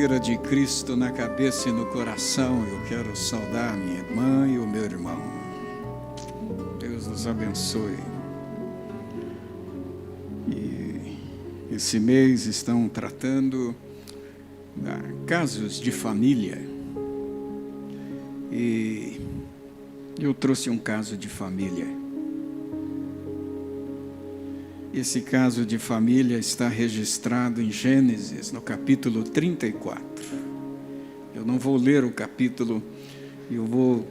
bandeira de Cristo na cabeça e no coração, eu quero saudar minha irmã e o meu irmão. Deus nos abençoe. E esse mês estão tratando casos de família. E eu trouxe um caso de família. Esse caso de família está registrado em Gênesis, no capítulo 34. Eu não vou ler o capítulo, eu vou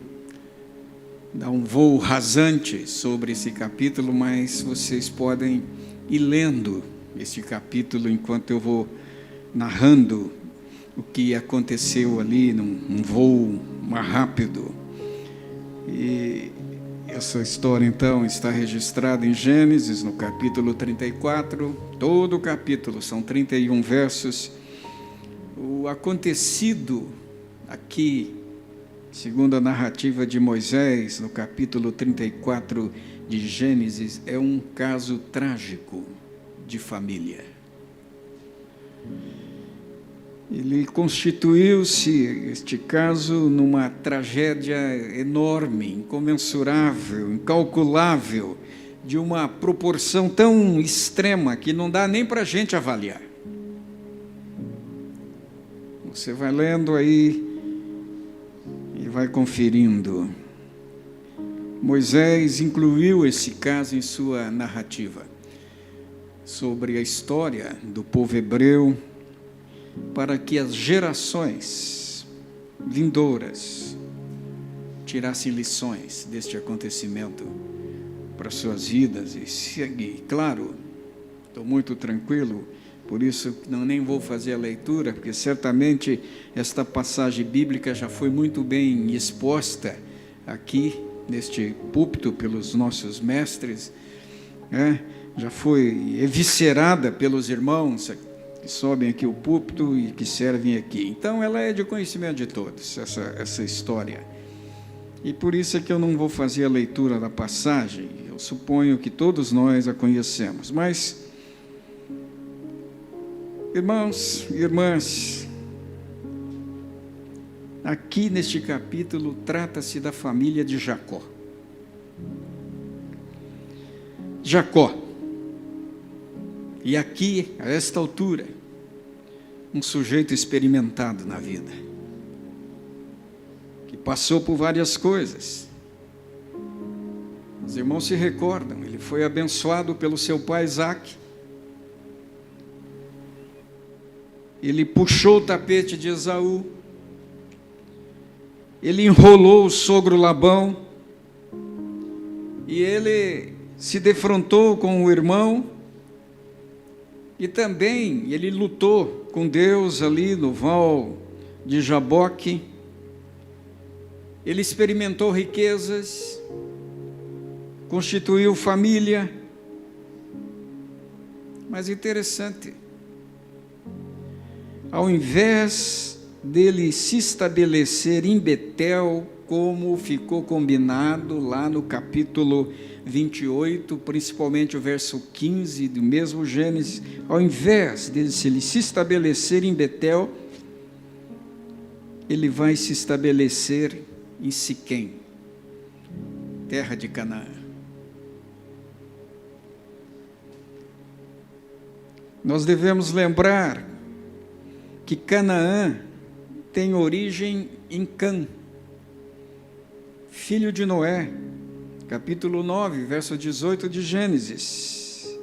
dar um voo rasante sobre esse capítulo, mas vocês podem ir lendo este capítulo enquanto eu vou narrando o que aconteceu ali num voo mais rápido. E essa história, então, está registrada em Gênesis, no capítulo 34, todo o capítulo, são 31 versos. O acontecido aqui, segundo a narrativa de Moisés, no capítulo 34 de Gênesis, é um caso trágico de família. Ele constituiu-se, este caso, numa tragédia enorme, incomensurável, incalculável, de uma proporção tão extrema que não dá nem para a gente avaliar. Você vai lendo aí e vai conferindo. Moisés incluiu esse caso em sua narrativa sobre a história do povo hebreu, para que as gerações vindouras tirassem lições deste acontecimento para suas vidas. E claro, estou muito tranquilo, por isso nem vou fazer a leitura, porque certamente esta passagem bíblica já foi muito bem exposta aqui neste púlpito pelos nossos mestres, já foi eviscerada pelos irmãos que sobem aqui o púlpito e que servem aqui. Então, ela é de conhecimento de todos, essa história. E por isso é que eu não vou fazer a leitura da passagem, eu suponho que todos nós a conhecemos. Mas, irmãos e irmãs, aqui neste capítulo trata-se da família de Jacó. Jacó. E aqui, a esta altura, um sujeito experimentado na vida, que passou por várias coisas. Os irmãos se recordam, ele foi abençoado pelo seu pai Isaque. Ele puxou o tapete de Esaú. Ele enrolou o sogro Labão. E ele se defrontou com o irmão. E também ele lutou com Deus ali no val de Jaboque. Ele experimentou riquezas, constituiu família. Mas interessante, ao invés dele se estabelecer em Betel, como ficou combinado lá no capítulo 28, principalmente o verso 15 do mesmo Gênesis, ao invés de ele se estabelecer em Betel, ele vai se estabelecer em Siquém, terra de Canaã. Nós devemos lembrar que Canaã tem origem em Cã, filho de Noé, capítulo 9, verso 18 de Gênesis.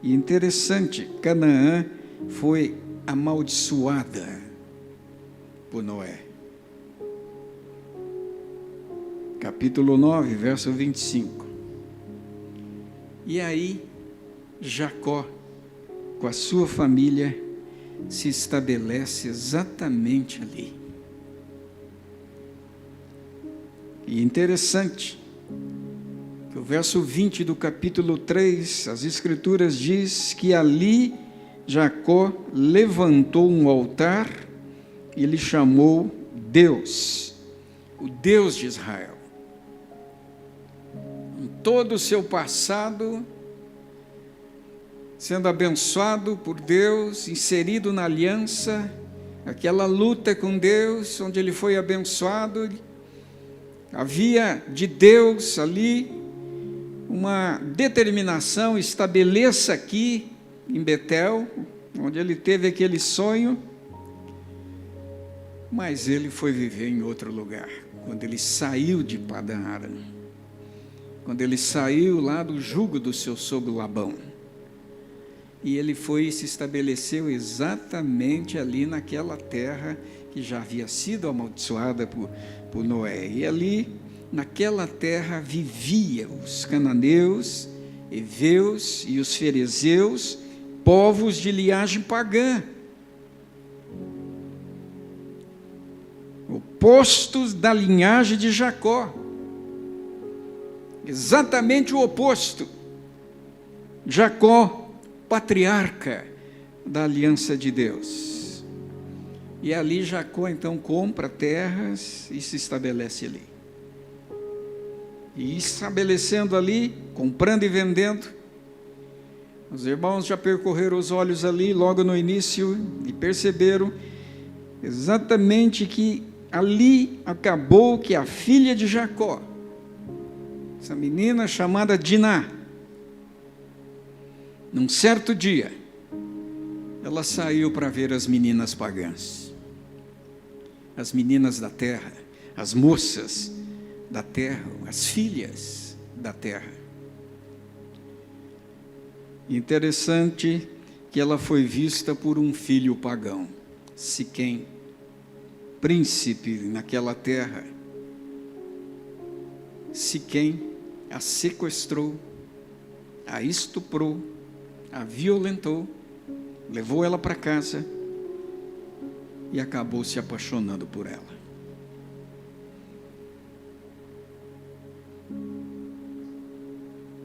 E interessante, Canaã foi amaldiçoada por Noé. Capítulo 9, verso 25. E aí, Jacó, com a sua família, se estabelece exatamente ali. E interessante, que o verso 20 do capítulo 3, as Escrituras diz que ali Jacó levantou um altar e lhe chamou Deus, o Deus de Israel. Em todo o seu passado, sendo abençoado por Deus, inserido na aliança, aquela luta com Deus, onde ele foi abençoado. Havia de Deus ali uma determinação: estabeleça aqui em Betel, onde ele teve aquele sonho. Mas ele foi viver em outro lugar, quando ele saiu de Padã Arã, quando ele saiu lá do jugo do seu sogro Labão. E ele foi e se estabeleceu exatamente ali naquela terra que já havia sido amaldiçoada por Noé. E ali, naquela terra, viviam os cananeus, heveus e os ferezeus, povos de linhagem pagã, opostos da linhagem de Jacó. Exatamente o oposto. Jacó, patriarca da aliança de Deus. E ali Jacó então compra terras e se estabelece ali. E estabelecendo ali, comprando e vendendo, os irmãos já percorreram os olhos ali logo no início e perceberam exatamente que ali acabou que a filha de Jacó, essa menina chamada Diná, num certo dia, ela saiu para ver as meninas pagãs, as meninas da terra, as moças da terra, as filhas da terra. Interessante que ela foi vista por um filho pagão, Siquém, príncipe naquela terra. Siquém a sequestrou, a estuprou, a violentou, levou ela para casa e acabou se apaixonando por ela.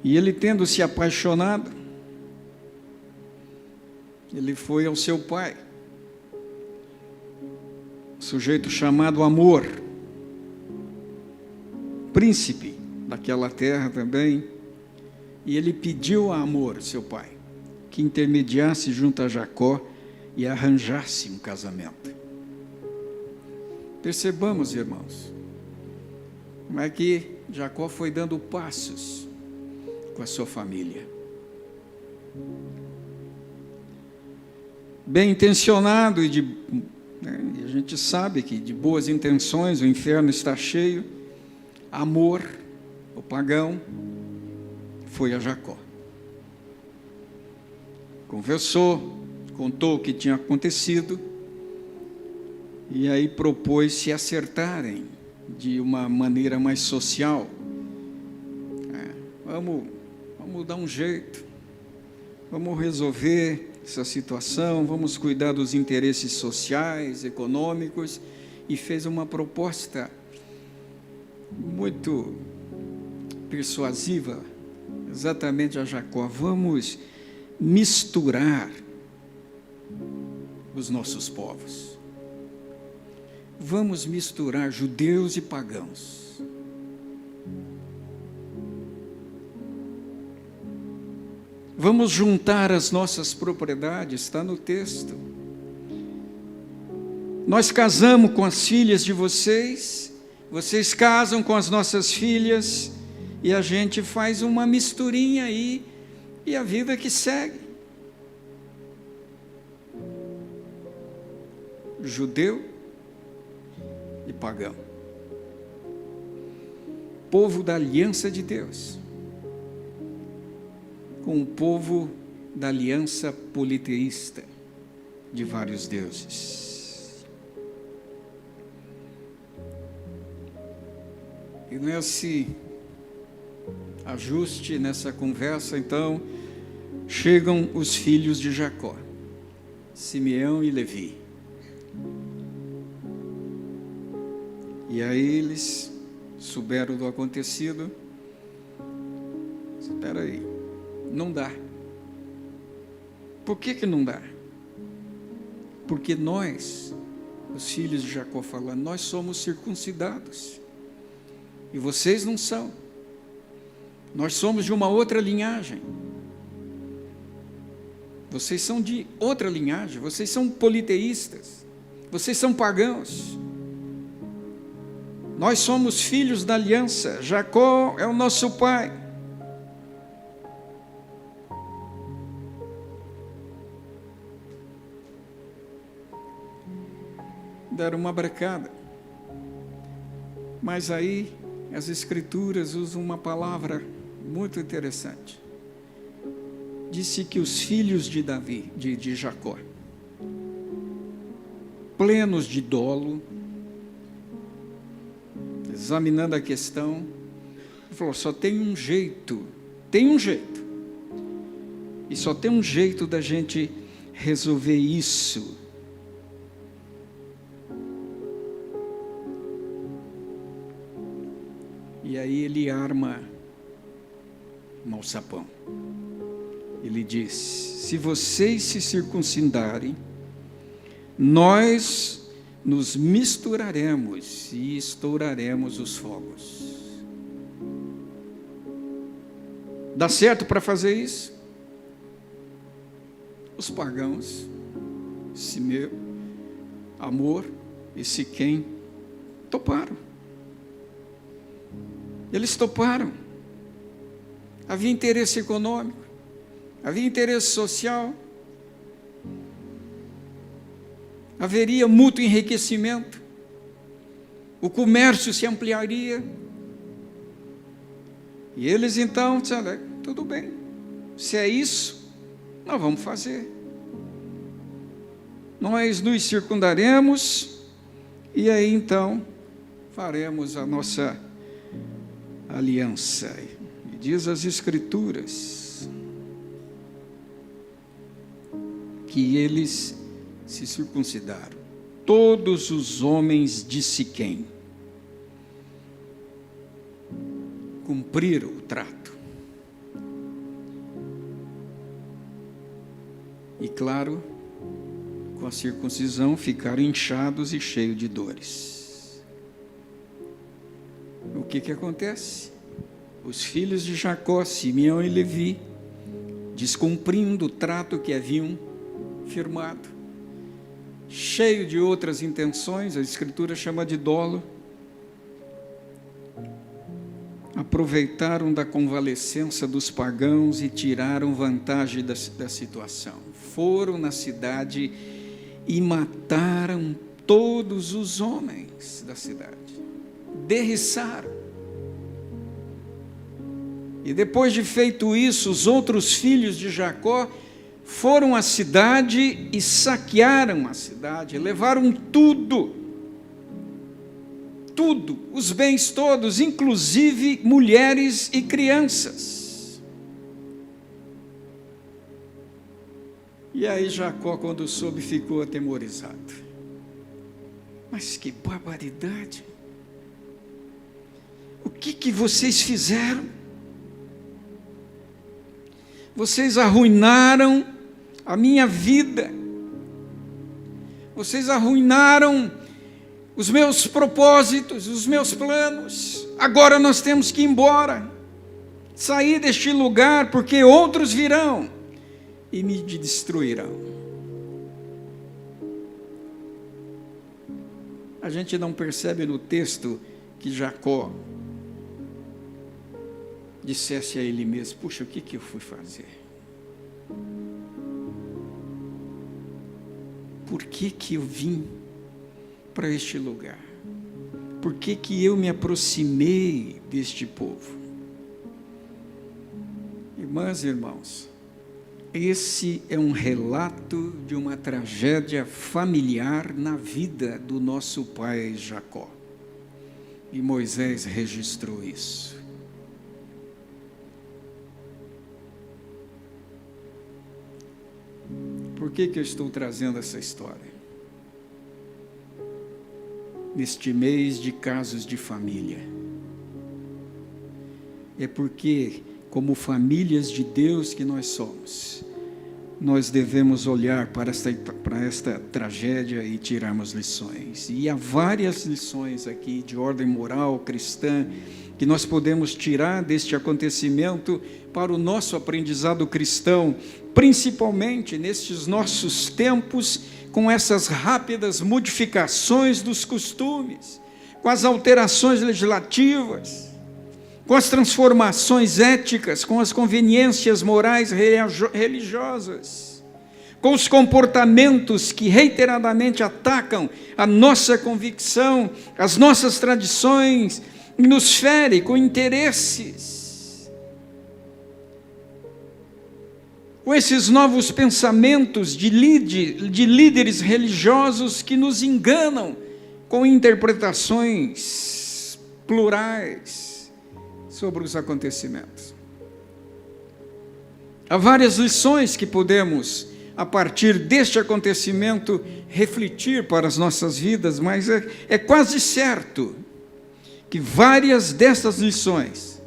E ele, tendo se apaixonado, ele foi ao seu pai, sujeito chamado Amor, príncipe daquela terra também, e ele pediu a Amor, seu pai, que intermediasse junto a Jacó e arranjasse um casamento. Percebamos, irmãos, como é que Jacó foi dando passos com a sua família. Bem intencionado e a gente sabe que de boas intenções o inferno está cheio. Amor, o pagão, foi a Jacó. Conversou, contou o que tinha acontecido, e aí propôs se acertarem de uma maneira mais social. Vamos dar um jeito, vamos resolver essa situação, vamos cuidar dos interesses sociais, econômicos, e fez uma proposta muito persuasiva, exatamente a Jacó: vamos misturar os nossos povos, vamos misturar judeus e pagãos. Vamos juntar as nossas propriedades, está no texto. Nós casamos com as filhas de vocês, vocês casam com as nossas filhas, e a gente faz uma misturinha aí, e a vida que segue. Judeu e pagão. Povo da aliança de Deus com o povo da aliança politeísta de vários deuses. E nesse ajuste, nessa conversa, então, chegam os filhos de Jacó, Simeão e Levi. E aí eles souberam do acontecido. Espera aí, não dá. Por que não dá? Porque nós, os filhos de Jacó, falando, nós somos circuncidados e vocês não são. Nós somos de uma outra linhagem. Vocês são de outra linhagem, vocês são politeístas. Vocês são pagãos. Nós somos filhos da aliança. Jacó é o nosso pai. Deram uma brecada. Mas aí as Escrituras usam uma palavra muito interessante. Disse que os filhos de Davi, de Jacó, plenos de dolo, examinando a questão, ele falou: só tem um jeito, e só tem um jeito da gente resolver isso. E aí ele arma um alçapão. Ele diz: se vocês se circuncidarem, nós nos misturaremos e estouraremos os fogos. Dá certo para fazer isso? Os pagãos, Amor e Siquém, toparam. Eles toparam. Havia interesse econômico, havia interesse social, haveria mútuo enriquecimento, o comércio se ampliaria. E eles então disseram: tudo bem, se é isso, nós vamos fazer. Nós nos circundaremos e aí então faremos a nossa aliança. E diz as Escrituras que eles se circuncidaram, todos os homens de Siquém cumpriram o trato. E claro, com a circuncisão ficaram inchados e cheios de dores. O que acontece? Os filhos de Jacó, Simeão e Levi, descumprindo o trato que haviam firmado, cheio de outras intenções, a Escritura chama de dolo, aproveitaram da convalescença dos pagãos e tiraram vantagem da situação. Foram na cidade e mataram todos os homens da cidade, derriçaram. E depois de feito isso, os outros filhos de Jacó foram à cidade e saquearam a cidade, levaram tudo, os bens todos, inclusive mulheres e crianças. E aí Jacó, quando soube, ficou atemorizado. Mas que barbaridade! O que vocês fizeram? Vocês arruinaram a minha vida. Vocês arruinaram os meus propósitos, os meus planos. Agora nós temos que ir embora, sair deste lugar, porque outros virão e me destruirão. A gente não percebe no texto que Jacó dissesse a ele mesmo: puxa, o que eu fui fazer? Por que eu vim para este lugar? Por que eu me aproximei deste povo? Irmãs e irmãos, esse é um relato de uma tragédia familiar na vida do nosso pai Jacó. E Moisés registrou isso. Por que eu estou trazendo essa história? Neste mês de casos de família. É porque, como famílias de Deus que nós somos, nós devemos olhar para esta tragédia e tirarmos lições. E há várias lições aqui de ordem moral, cristã, que nós podemos tirar deste acontecimento para o nosso aprendizado cristão, principalmente nestes nossos tempos com essas rápidas modificações dos costumes, com as alterações legislativas, com as transformações éticas, com as conveniências morais religiosas, com os comportamentos que reiteradamente atacam a nossa convicção, as nossas tradições, e nos fere com interesses. Com esses novos pensamentos de líderes religiosos que nos enganam com interpretações plurais sobre os acontecimentos. Há várias lições que podemos, a partir deste acontecimento, refletir para as nossas vidas, mas é quase certo que várias dessas lições,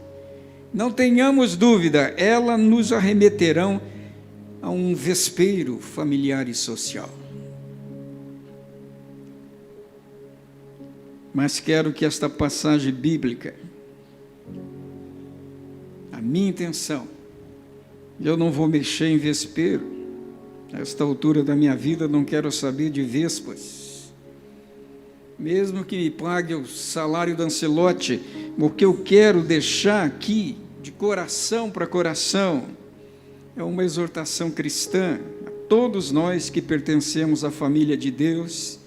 não tenhamos dúvida, elas nos arremeterão a um vespeiro familiar e social. Mas quero que esta passagem bíblica, a minha intenção, eu não vou mexer em vespeiro, a esta altura da minha vida não quero saber de vespas, mesmo que me pague o salário do Ancelotti, o que eu quero deixar aqui, de coração para coração, é uma exortação cristã a todos nós que pertencemos à família de Deus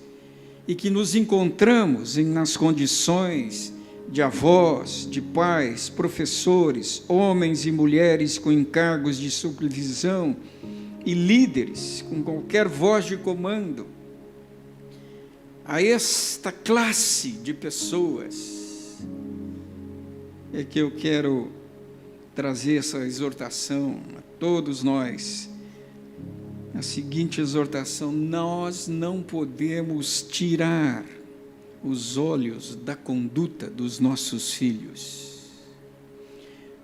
e que nos encontramos nas condições de avós, de pais, professores, homens e mulheres com encargos de supervisão e líderes com qualquer voz de comando. A esta classe de pessoas é que eu quero trazer essa exortação a todos nós, a seguinte exortação: nós não podemos tirar os olhos da conduta dos nossos filhos.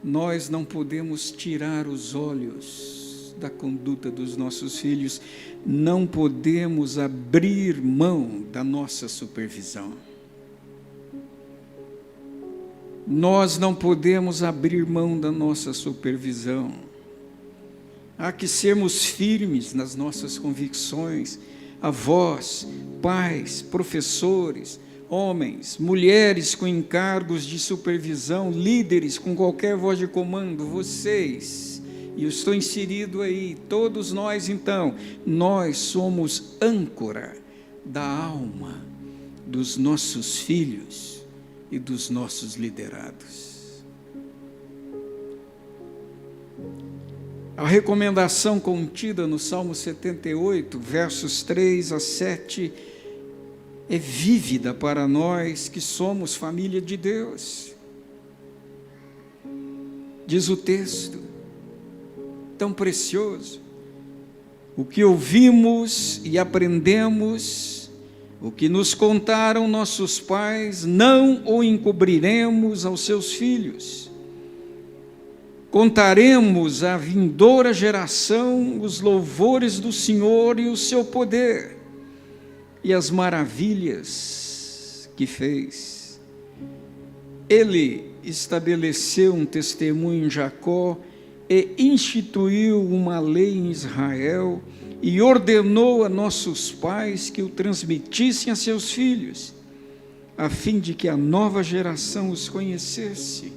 Nós não podemos tirar os olhos da conduta dos nossos filhos, não podemos abrir mão da nossa supervisão. Nós não podemos abrir mão da nossa supervisão. Há que sermos firmes nas nossas convicções, avós, pais, professores, homens, mulheres com encargos de supervisão, líderes com qualquer voz de comando, vocês, e eu estou inserido aí, todos nós então, nós somos âncora da alma dos nossos filhos e dos nossos liderados. A recomendação contida no Salmo 78, versos 3 a 7, é vívida para nós que somos família de Deus. Diz o texto, tão precioso: o que ouvimos e aprendemos, o que nos contaram nossos pais, não o encobriremos aos seus filhos. Contaremos à vindoura geração os louvores do Senhor e o seu poder, e as maravilhas que fez. Ele estabeleceu um testemunho em Jacó e instituiu uma lei em Israel, e ordenou a nossos pais que o transmitissem a seus filhos, a fim de que a nova geração os conhecesse.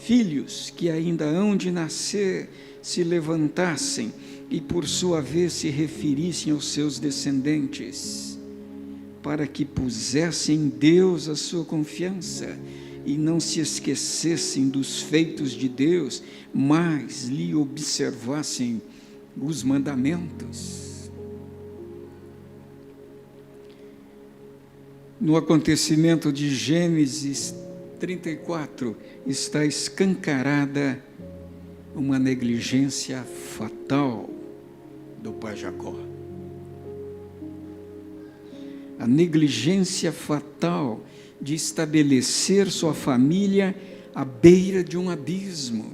Filhos que ainda hão de nascer se levantassem e por sua vez se referissem aos seus descendentes, para que pusessem em Deus a sua confiança e não se esquecessem dos feitos de Deus, mas lhe observassem os mandamentos. No acontecimento de Gênesis 34 está escancarada uma negligência fatal do pai Jacó. A negligência fatal de estabelecer sua família à beira de um abismo,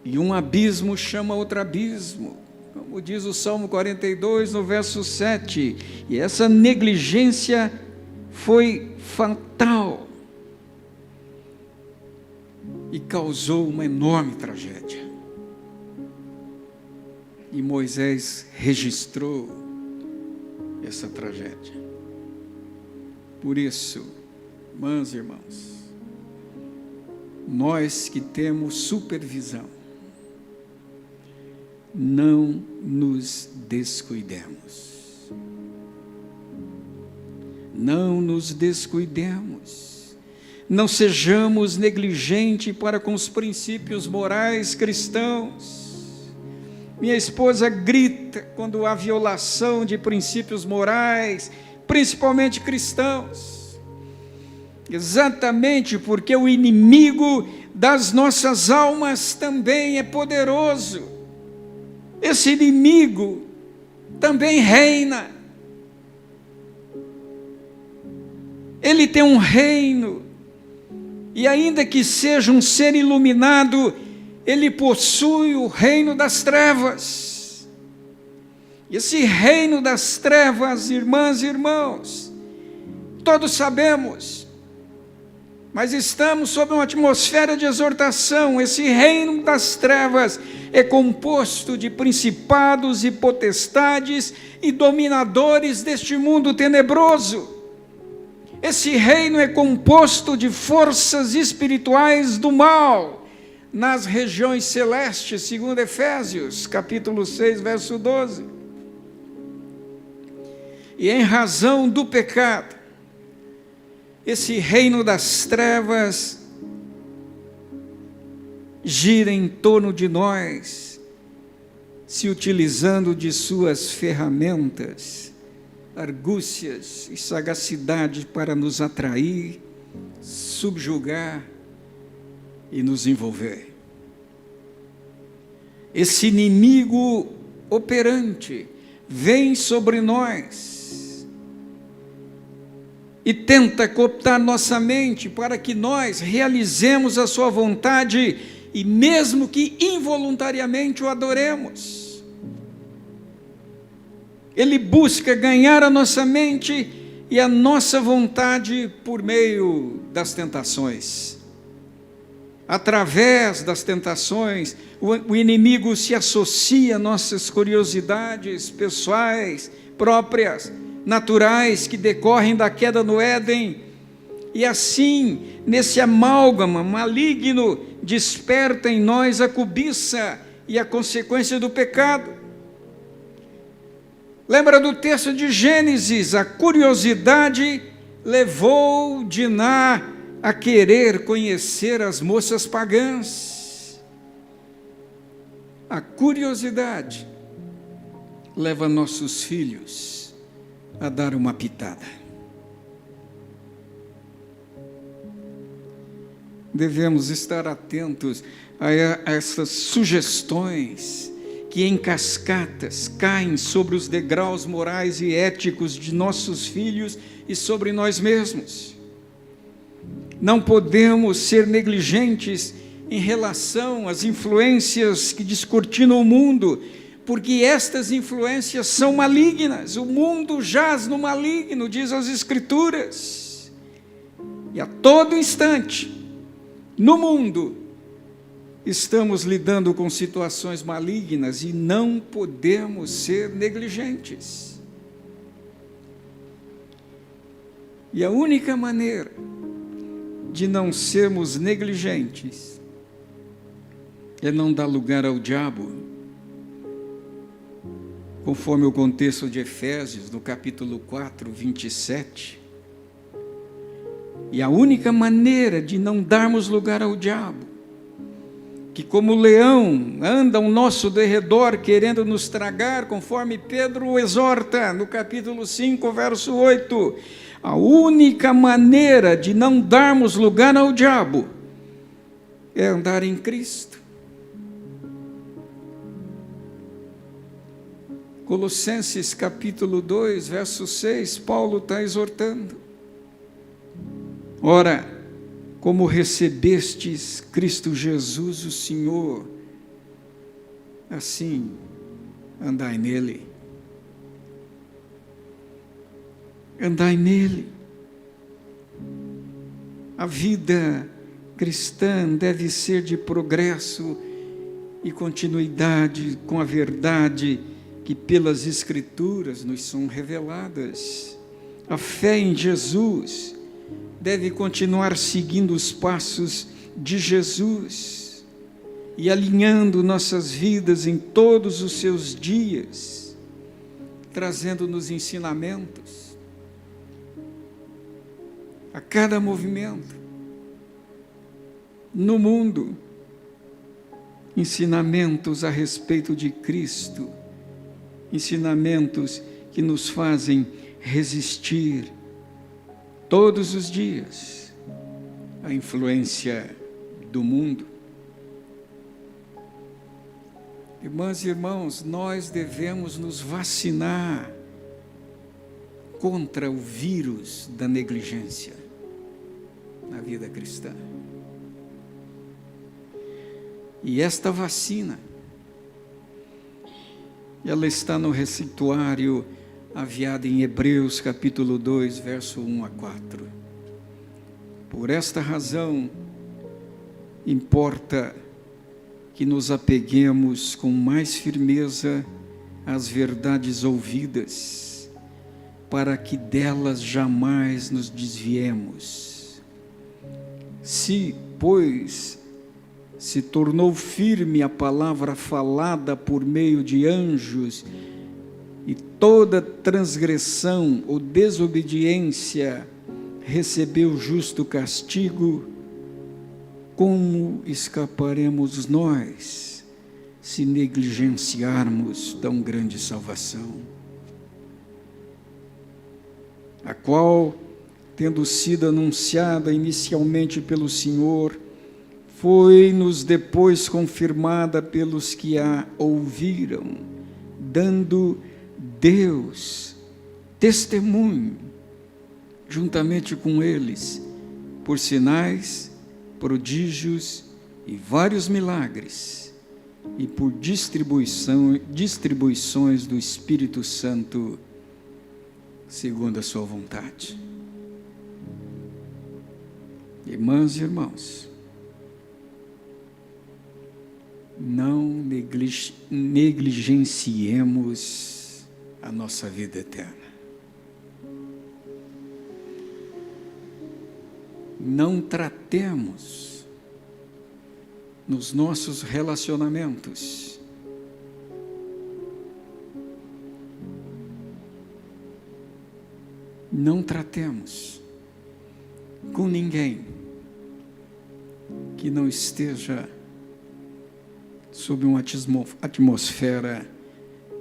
e um abismo chama outro abismo, como diz o Salmo 42, no verso 7, e essa negligência foi fatal e causou uma enorme tragédia. E Moisés registrou essa tragédia. Por isso, irmãs e irmãos, nós que temos supervisão, não nos descuidemos. Não nos descuidemos. Não sejamos negligentes para com os princípios morais cristãos. Minha esposa grita quando há violação de princípios morais, principalmente cristãos. Exatamente porque o inimigo das nossas almas também é poderoso. Esse inimigo também reina. Ele tem um reino, e ainda que seja um ser iluminado, ele possui o reino das trevas. Esse reino das trevas, irmãs e irmãos, todos sabemos, mas estamos sob uma atmosfera de exortação. Esse reino das trevas é composto de principados e potestades e dominadores deste mundo tenebroso. Esse reino é composto de forças espirituais do mal nas regiões celestes, segundo Efésios, capítulo 6, verso 12. E em razão do pecado, esse reino das trevas gira em torno de nós, se utilizando de suas ferramentas, argúcias e sagacidade para nos atrair, subjugar e nos envolver. Esse inimigo operante vem sobre nós e tenta cooptar nossa mente para que nós realizemos a sua vontade e mesmo que involuntariamente o adoremos. Ele busca ganhar a nossa mente e a nossa vontade por meio das tentações. Através das tentações, o inimigo se associa a nossas curiosidades pessoais, próprias, naturais, que decorrem da queda no Éden. E assim, nesse amálgama maligno, desperta em nós a cobiça e a consequência do pecado. Lembra do texto de Gênesis? A curiosidade levou Diná a querer conhecer as moças pagãs. A curiosidade leva nossos filhos a dar uma pitada. Devemos estar atentos a essas sugestões que em cascatas caem sobre os degraus morais e éticos de nossos filhos e sobre nós mesmos. Não podemos ser negligentes em relação às influências que descortinam o mundo, porque estas influências são malignas. O mundo jaz no maligno, diz as Escrituras. E a todo instante, no mundo, estamos lidando com situações malignas e não podemos ser negligentes. E a única maneira de não sermos negligentes é não dar lugar ao diabo, conforme o contexto de Efésios, no capítulo 4, 27. E a única maneira de não darmos lugar ao diabo, que como leão anda ao nosso derredor querendo nos tragar, conforme Pedro o exorta no capítulo 5, verso 8, a única maneira de não darmos lugar ao diabo é andar em Cristo. Colossenses capítulo 2, verso 6, Paulo está exortando. Ora, como recebestes Cristo Jesus, o Senhor, assim andai nele. Andai nele. A vida cristã deve ser de progresso e continuidade com a verdade que pelas Escrituras nos são reveladas. A fé em Jesus deve continuar seguindo os passos de Jesus e alinhando nossas vidas em todos os seus dias, trazendo-nos ensinamentos a cada movimento no mundo, ensinamentos a respeito de Cristo, ensinamentos que nos fazem resistir todos os dias à influência do mundo. Irmãs e irmãos, nós devemos nos vacinar contra o vírus da negligência na vida cristã. E esta vacina, ela está no receituário aviado em Hebreus capítulo 2, verso 1 a 4. Por esta razão, importa que nos apeguemos com mais firmeza às verdades ouvidas, para que delas jamais nos desviemos. Se, pois, se tornou firme a palavra falada por meio de anjos, e toda transgressão ou desobediência recebeu justo castigo, como escaparemos nós, se negligenciarmos tão grande salvação? A qual, tendo sido anunciada inicialmente pelo Senhor, foi-nos depois confirmada pelos que a ouviram, dando Deus testemunho, juntamente com eles, por sinais, prodígios e vários milagres, e por distribuições do Espírito Santo, segundo a sua vontade. Irmãs e irmãos, não negligenciemos a nossa vida eterna. Não tratemos nos nossos relacionamentos com ninguém que não esteja sob uma atmosfera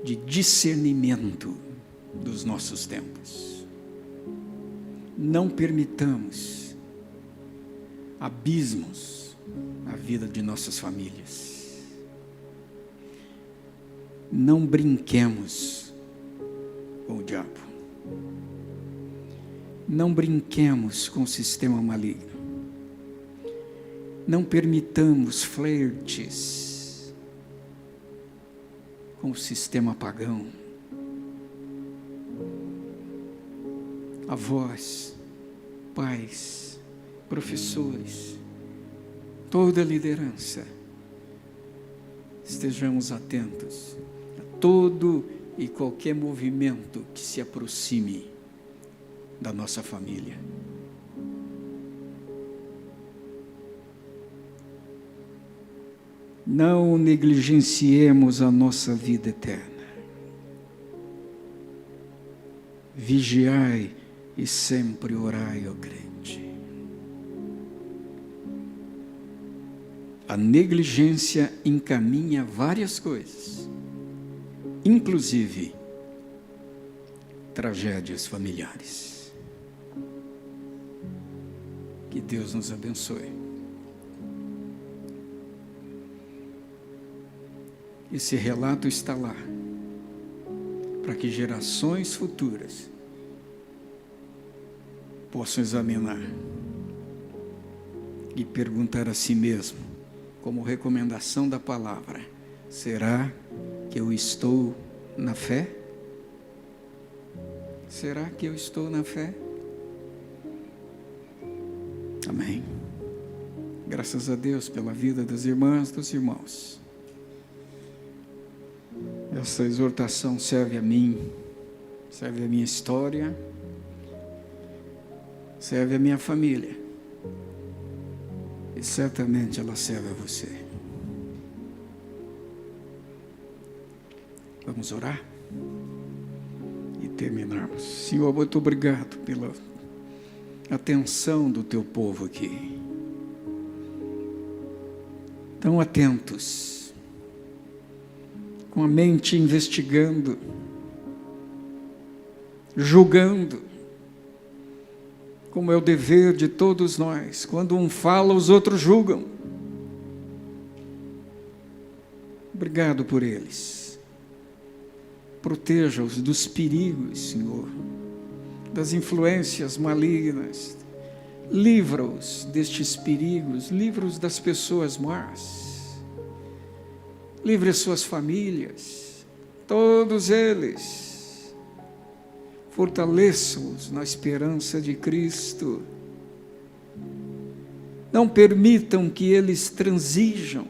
de discernimento dos nossos tempos. Não permitamos abismos na vida de nossas famílias. Não brinquemos com o diabo. Não brinquemos com o sistema maligno. Não permitamos flertes com o sistema pagão. Avós, pais, professores, toda a liderança, estejamos atentos a todo e qualquer movimento que se aproxime da nossa família. Não negligenciemos a nossa vida eterna. Vigiai e sempre orai, ó crente. A negligência encaminha várias coisas, inclusive tragédias familiares. Que Deus nos abençoe. Esse relato está lá, para que gerações futuras possam examinar e perguntar a si mesmo, como recomendação da palavra: será que eu estou na fé? Será que eu estou na fé? Amém. Graças a Deus pela vida das irmãs, dos irmãos. Essa exortação serve a mim, serve a minha história, serve a minha família. E certamente ela serve a você. Vamos orar e terminarmos. Senhor, muito obrigado pela atenção do teu povo aqui. Tão atentos, com a mente investigando, julgando, como é o dever de todos nós. Quando um fala, os outros julgam. Obrigado por eles. Proteja-os dos perigos, Senhor, das influências malignas. Livra-os destes perigos, livra-os das pessoas más. Livre as suas famílias, todos eles. Fortaleça-os na esperança de Cristo. Não permitam que eles transijam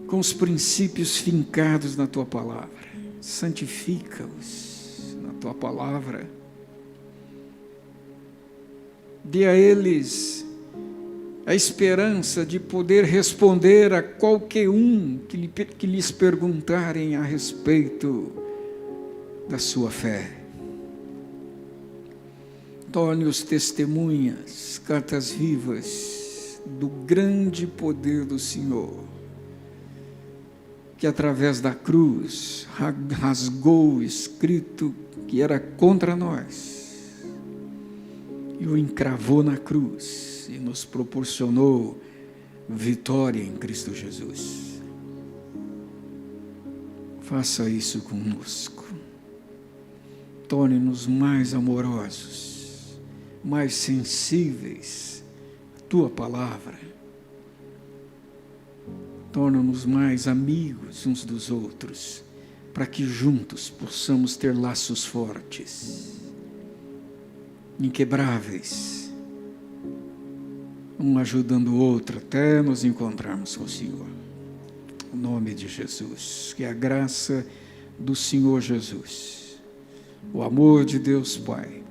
com os princípios fincados na Tua Palavra. Santifica-os na Tua Palavra. Dê a eles a esperança de poder responder a qualquer um que lhes perguntarem a respeito da sua fé. Torne-os testemunhas, cartas vivas do grande poder do Senhor, que através da cruz rasgou o escrito que era contra nós e o encravou na cruz e nos proporcionou vitória em Cristo Jesus. Faça isso conosco. Torne-nos mais amorosos, mais sensíveis à Tua Palavra. Torna-nos mais amigos uns dos outros, para que juntos possamos ter laços fortes, inquebráveis, um ajudando o outro até nos encontrarmos com o Senhor. Em nome de Jesus, que a graça do Senhor Jesus, o amor de Deus Pai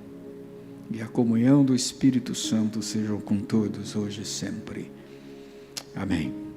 e a comunhão do Espírito Santo sejam com todos hoje e sempre. Amém.